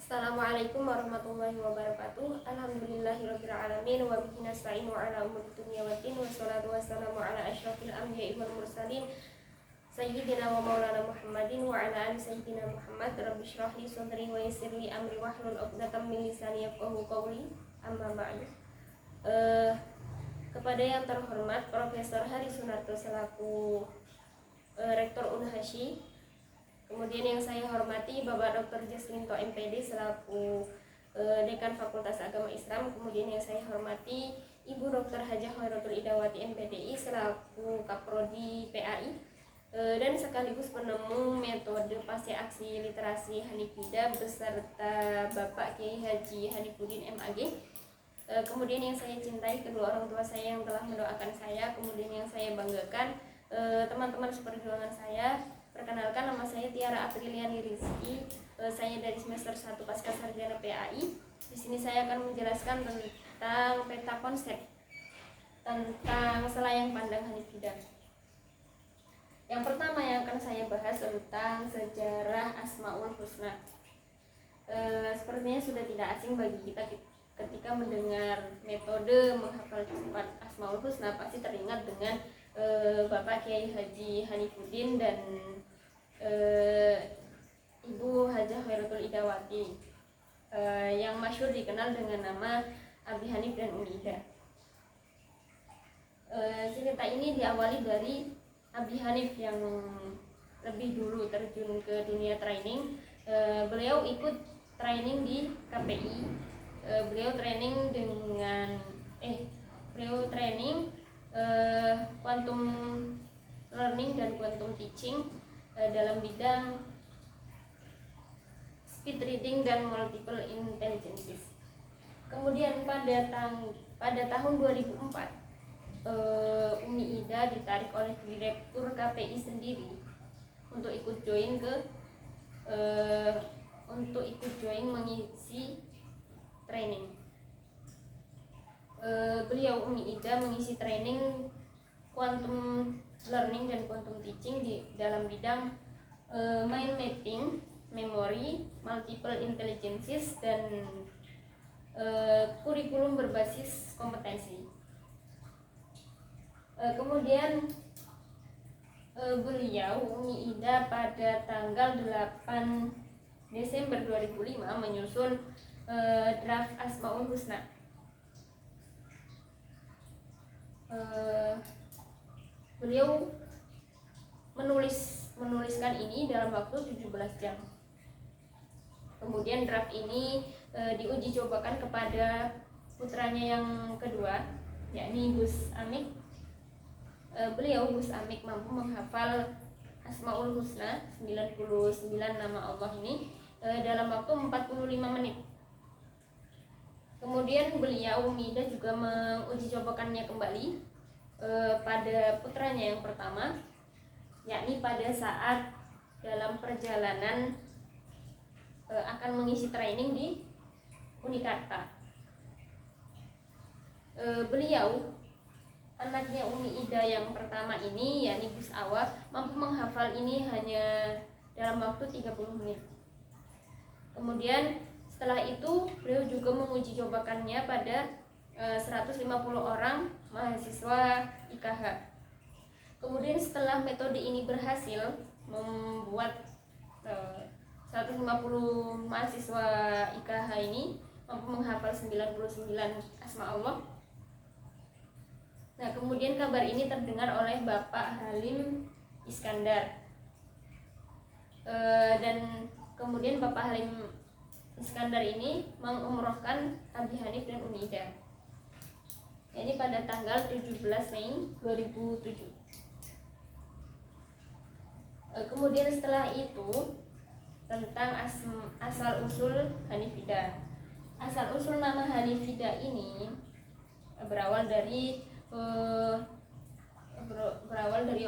Assalamualaikum warahmatullahi wabarakatuh. Alhamdulillahirabbil alamin wa bihi nasta'inu ala umuri dunya waddin wassalatu wassalamu ala asyrafil anbiya'i wal mursalin sayyidina wa maulana Muhammadin wa ala ali sayyidina Muhammad. Rabbi shrah li sadri wa yassir li amri wahlul 'uqdatam min lisani yafqahu qawli. Amma ba'du. Kepada yang terhormat Profesor Hari Sunarto selaku Rektor Unhasyy, kemudian yang saya hormati Bapak Dr. Jasminto MPD selaku Dekan Fakultas Agama Islam, kemudian yang saya hormati Ibu Dr. Hajah Hoiratul Idawati MPDI selaku Kaprodi PAI dan sekaligus penemu metode Pasca Aksi Literasi Hanifida beserta Bapak Kiai Haji Hanifuddin MAG. Kemudian yang saya cintai kedua orang tua saya yang telah mendoakan saya, kemudian yang saya banggakan teman-teman seperjuangan saya. Perkenalkan, nama saya Tiara Apriliani Rizky. Saya dari semester 1 Pasca Sarjana PAI. Di sini saya akan menjelaskan tentang peta konsep tentang selayang pandang Hanifidah. Yang pertama yang akan saya bahas tentang sejarah Asmaul Husna. Sepertinya sudah tidak asing bagi kita ketika mendengar metode menghafal cepat Asmaul Husna, pasti teringat dengan Bapak Kiai Haji Hanifuddin dan Ibu Hajah Hoiratul Idawati yang masyhur dikenal dengan nama Abi Hanif dan Umi Ida. Cerita ini diawali dari Abi Hanif yang lebih dulu terjun ke dunia training. Beliau ikut training di KPI. Beliau training quantum learning dan quantum teaching dalam bidang speed reading dan multiple intelligences. Kemudian pada tahun 2004 Umi Ida ditarik oleh Direktur KPI sendiri untuk ikut join mengisi training. Beliau Umi Ida mengisi training quantum learning dan quantum teaching di dalam bidang mind mapping, memory, multiple intelligences dan kurikulum berbasis kompetensi. Kemudian beliau Umi Ida pada tanggal 8 Desember 2005 menyusun draft Asmaul Husna. Beliau menuliskan ini dalam waktu 17 jam. Kemudian draft ini diuji cobakan kepada putranya yang kedua, yakni Gus Amik. Gus Amik mampu menghafal Asmaul Husna 99 nama Allah ini dalam waktu 45 menit. Kemudian beliau Umi Ida juga menguji cobakannya kembali pada putranya yang pertama, yakni pada saat dalam perjalanan akan mengisi training di Unikarta. Beliau anaknya Umi Ida yang pertama ini, yakni Gus Awa, mampu menghafal ini hanya dalam waktu 30 menit. Kemudian setelah itu beliau juga menguji cobakannya pada 150 orang mahasiswa IKH. Kemudian setelah metode ini berhasil membuat 150 mahasiswa IKH ini mampu menghafal 99 asma Allah. Nah, kemudian kabar ini terdengar oleh Bapak Halim Iskandar. Dan kemudian Bapak Halim Iskandar ini mengumrohkan Abi Hanif dan Umi Ida. Ini pada tanggal 17 Mei 2007. Kemudian setelah itu tentang asal usul Hanifidah. Asal usul nama Hanifidah ini berawal dari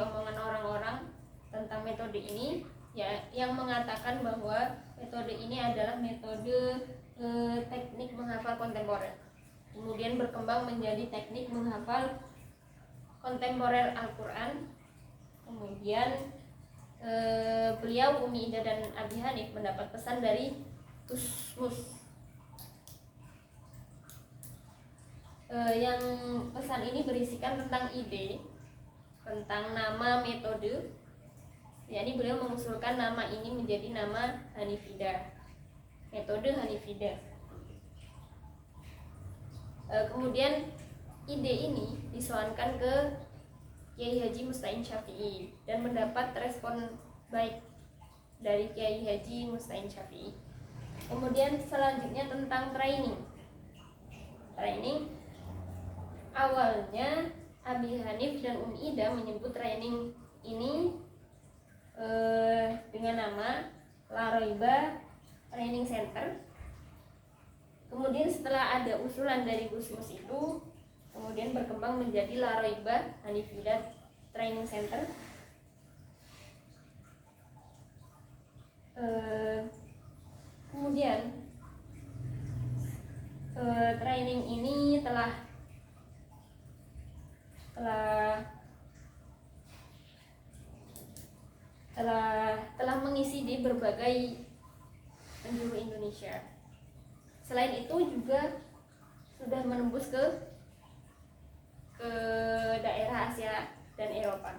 omongan orang-orang tentang metode ini, ya, yang mengatakan bahwa metode ini adalah metode teknik menghafal kontemporer. Kemudian berkembang menjadi teknik menghafal kontemporer Al-Quran. Kemudian beliau Umi Ida dan Abi Hanif mendapat pesan dari Tusmus. Yang pesan ini berisikan tentang ide, tentang nama, metode. Yakni beliau mengusulkan nama ini menjadi nama Hanifida, metode Hanifida. Kemudian ide ini disoankan ke Kiai Haji Musta'in Syafi'i dan mendapat respon baik dari Kiai Haji Musta'in Syafi'i. Kemudian selanjutnya tentang training. Awalnya Abi Hanif dan Ida menyebut training ini dengan nama La Roiba Training Center. Kemudian setelah ada usulan dari Gusmus itu, kemudian berkembang menjadi La Roiba Hanifidah Training Center. Kemudian training ini telah mengisi di berbagai penjuru Indonesia. Selain itu juga sudah menembus ke daerah Asia dan Eropa.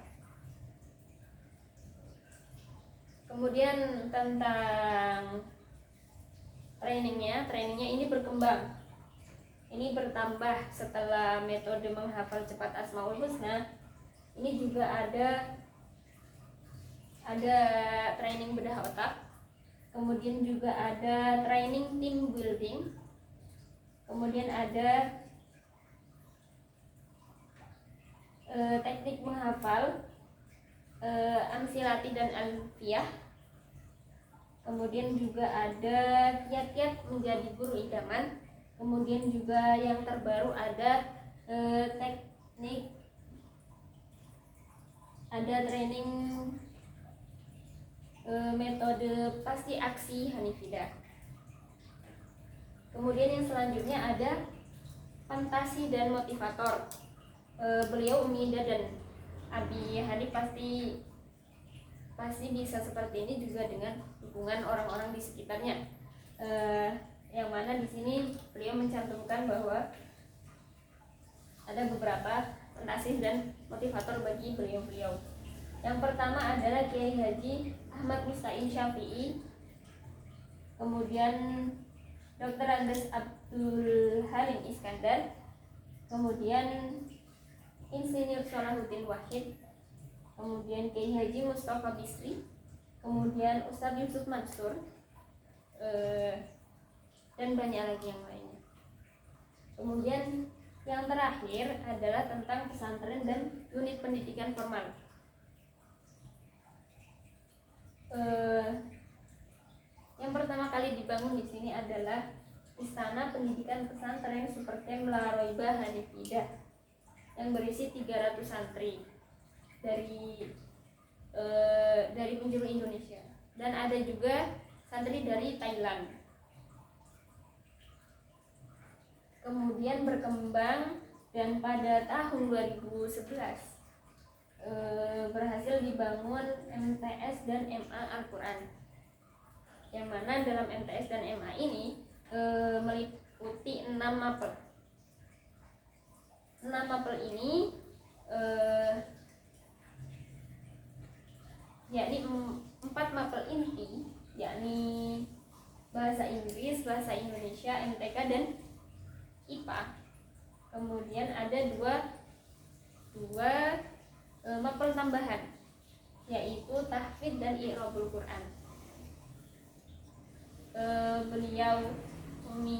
Kemudian tentang trainingnya ini berkembang. Ini bertambah setelah metode menghafal cepat Asmaul Husna. Ini juga ada training bedah otak. Kemudian juga ada training team building. Kemudian ada teknik menghafal, amsilati dan alfiyah. Kemudian juga ada kiat-kiat menjadi guru idaman. Kemudian juga yang terbaru ada training metode pasti aksi Hanifidah. Kemudian yang selanjutnya ada fantasi dan motivator. Beliau Ida dan Abi Hanif pasti bisa seperti ini juga dengan dukungan orang-orang di sekitarnya. Yang mana di sini beliau mencantumkan bahwa ada beberapa fantasi dan motivator bagi beliau-beliau. Yang pertama adalah Kiai Haji Ahmad Musta'in Syafi'i, kemudian Dr. Andes Abdul Halim Iskandar, kemudian Insinyur Salahuddin Wahid, kemudian Kiai Haji Mustafa Bisri, kemudian Ustadz Yusuf Mansur, dan banyak lagi yang lainnya. Kemudian yang terakhir adalah tentang pesantren dan unit pendidikan formal. Yang pertama kali dibangun di sini adalah Istana Pendidikan Pesantren Superkem La Roiba Hanifidah yang berisi 300 santri dari penjuru Indonesia, dan ada juga santri dari Thailand. Kemudian berkembang dan pada tahun 2011 berhasil dibangun MTS dan MA Al-Quran, yang mana dalam MTS dan MA ini meliputi 6 mapel. 6 mapel ini yakni 4 mapel inti, yakni bahasa Inggris, bahasa Indonesia, MTK dan IPA. Kemudian ada dua mapel tambahan, yaitu tahfidz dan i'rabul Quran. Beliau Umi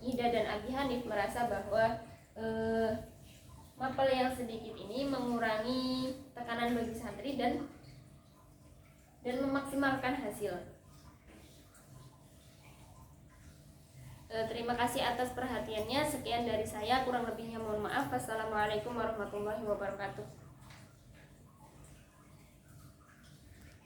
Ida dan Abi Hanif merasa bahwa mapel yang sedikit ini mengurangi tekanan bagi santri dan memaksimalkan hasil. Terima kasih atas perhatiannya. Sekian dari saya, kurang lebihnya mohon maaf. Wassalamualaikum warahmatullahi wabarakatuh.